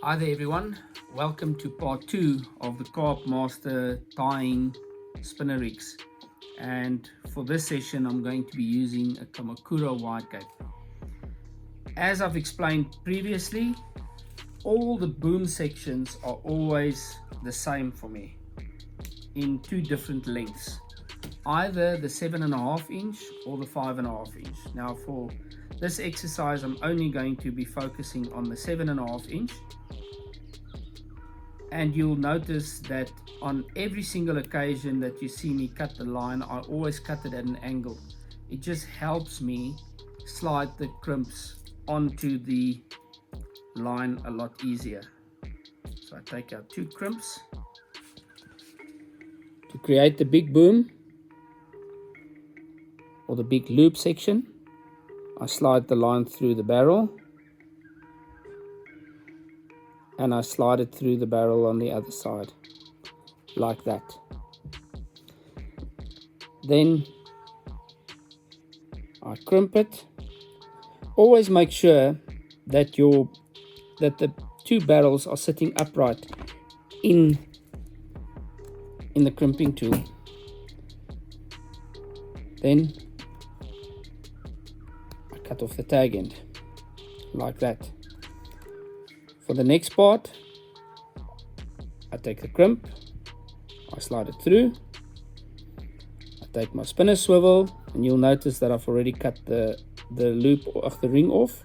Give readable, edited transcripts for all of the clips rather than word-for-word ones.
Hi there everyone, welcome to part 2 of the Carp Master tying spinner rigs, and for this session I'm going to be using a Kamakura Widecape. As I've explained previously, all the boom sections are always the same for me in two different lengths, either the 7.5 inch or the 5.5 inch. Now for this exercise I'm only going to be focusing on the 7.5 inch. And you'll notice that on every single occasion that you see me cut the line, I always cut it at an angle. It just helps me slide the crimps onto the line a lot easier. So I take out 2 crimps. To create the big boom or the big loop section, I slide the line through the barrel. And I slide it through the barrel on the other side, like that. Then I crimp it. Always make sure that the two barrels are sitting upright in the crimping tool. Then I cut off the tag end, like that. For the next part, I take the crimp, I slide it through, I take my spinner swivel, and you'll notice that I've already cut the loop of the ring off.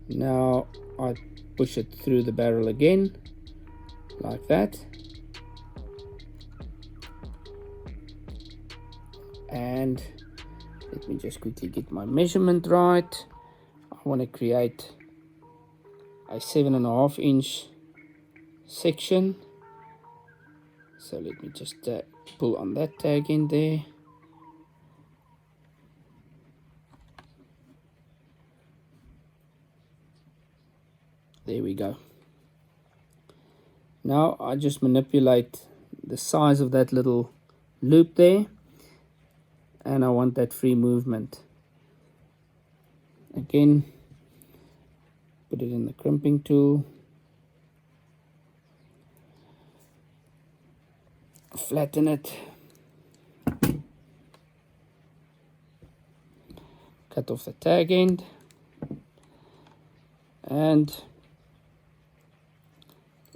Now I push it through the barrel again, like that. And let me just quickly get my measurement right. I want to create a 7.5 inch section, so let me just pull on that tag in there. There we go. Now I just manipulate the size of that little loop there, and I want that free movement. Again, put it in the crimping tool, flatten it, cut off the tag end, and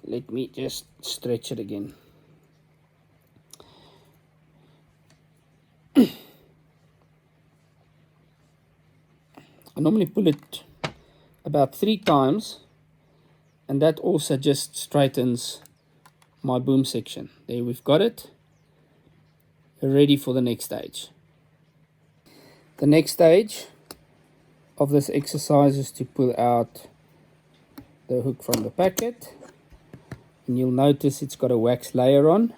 let me just stretch it again. I normally pull it about 3 times, and that also just straightens my boom section. There, we've got it ready for the next stage. The next stage of this exercise is to pull out the hook from the packet, and you'll notice it's got a wax layer on,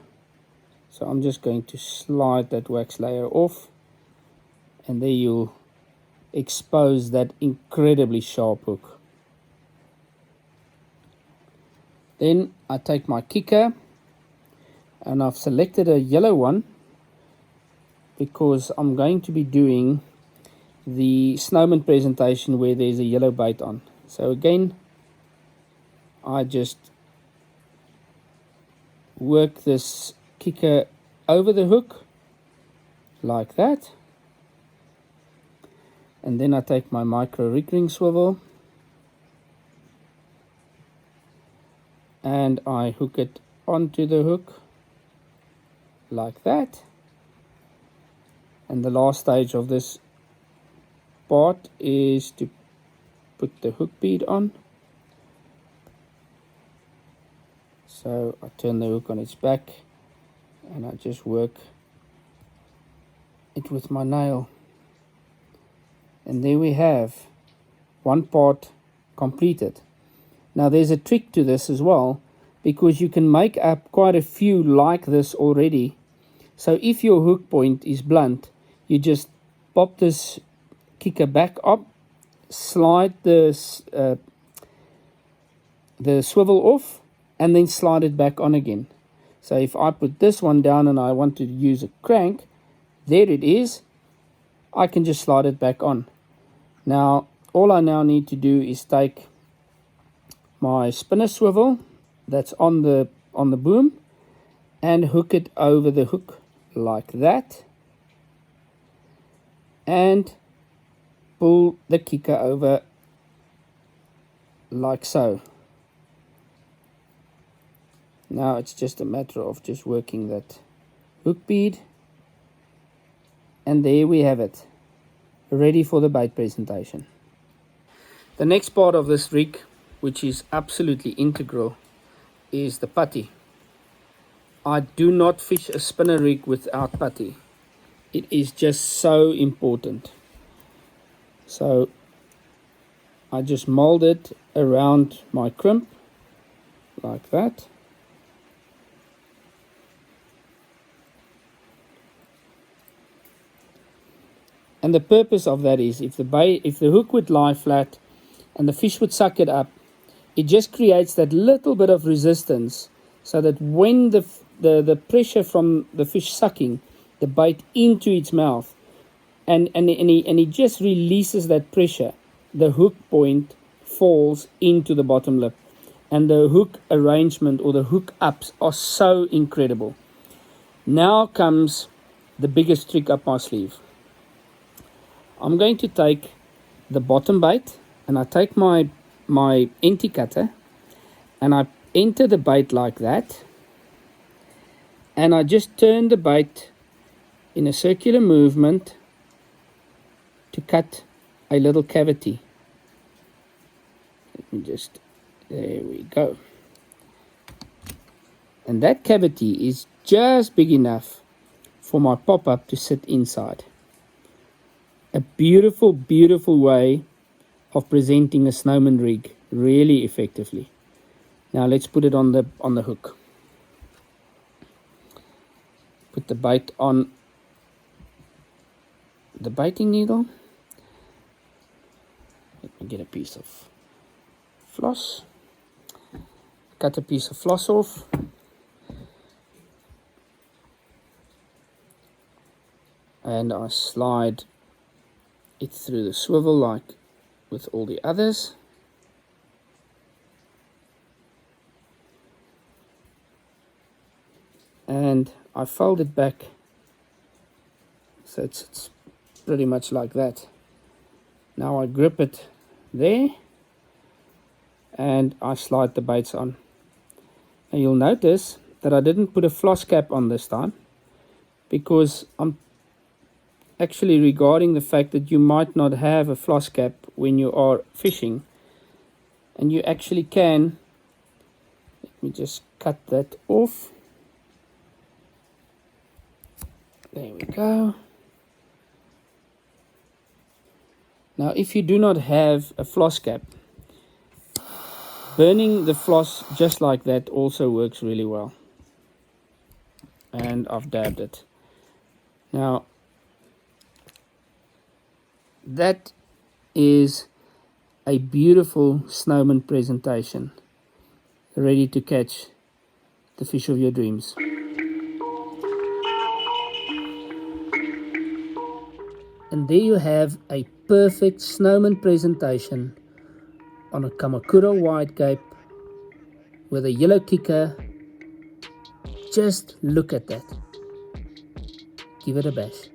so I'm just going to slide that wax layer off, and there you'll expose that incredibly sharp hook. Then I take my kicker, and I've selected a yellow one because I'm going to be doing the snowman presentation where there's a yellow bait on. So again, I just work this kicker over the hook like that. And then I take my micro rig ring swivel and I hook it onto the hook like that. And the last stage of this part is to put the hook bead on. So I turn the hook on its back and I just work it with my nail. And there we have one part completed. Now there's a trick to this as well, because you can make up quite a few like this already. So if your hook point is blunt, you just pop this kicker back up, slide the swivel off, and then slide it back on again. So if I put this one down and I want to use a crank, there it is. I can just slide it back on. Now all I now need to do is take my spinner swivel that's on the boom and hook it over the hook like that, and pull the kicker over like so. Now it's just a matter of just working that hook bead, and there we have it, ready for the bait presentation. The next part of this rig, which is absolutely integral, is the putty. I do not fish a spinner rig without putty. It is just so important. So I just mold it around my crimp like that. And the purpose of that is if the hook would lie flat and the fish would suck it up, it just creates that little bit of resistance, so that when the pressure from the fish sucking the bait into its mouth, and he just releases that pressure, the hook point falls into the bottom lip, and the hook arrangement or the hook ups are so incredible. Now comes the biggest trick up my sleeve. I'm going to take the bottom bait, and I take my empty cutter and I enter the bait like that, and I just turn the bait in a circular movement to cut a little cavity. Let me just, there we go. And that cavity is just big enough for my pop-up to sit inside. A beautiful, beautiful way of presenting a snowman rig really effectively. Now let's put it on the hook. Put the bait on the baiting needle. Let me get a piece of floss. Cut a piece of floss off. And I slide it through the swivel like with all the others. And I fold it back so it's pretty much like that. Now I grip it there and I slide the baits on. And you'll notice that I didn't put a floss cap on this time, because I'm actually regarding the fact that you might not have a floss cap when you are fishing, and you actually can. Let me just cut that off. There we go. Now if you do not have a floss cap, burning the floss just like that also works really well. And I've dabbed it. Now that is a beautiful snowman presentation, ready to catch the fish of your dreams. And there you have a perfect snowman presentation on a Kamakura wide gape with a yellow kicker. Just look at that. Give it a bash.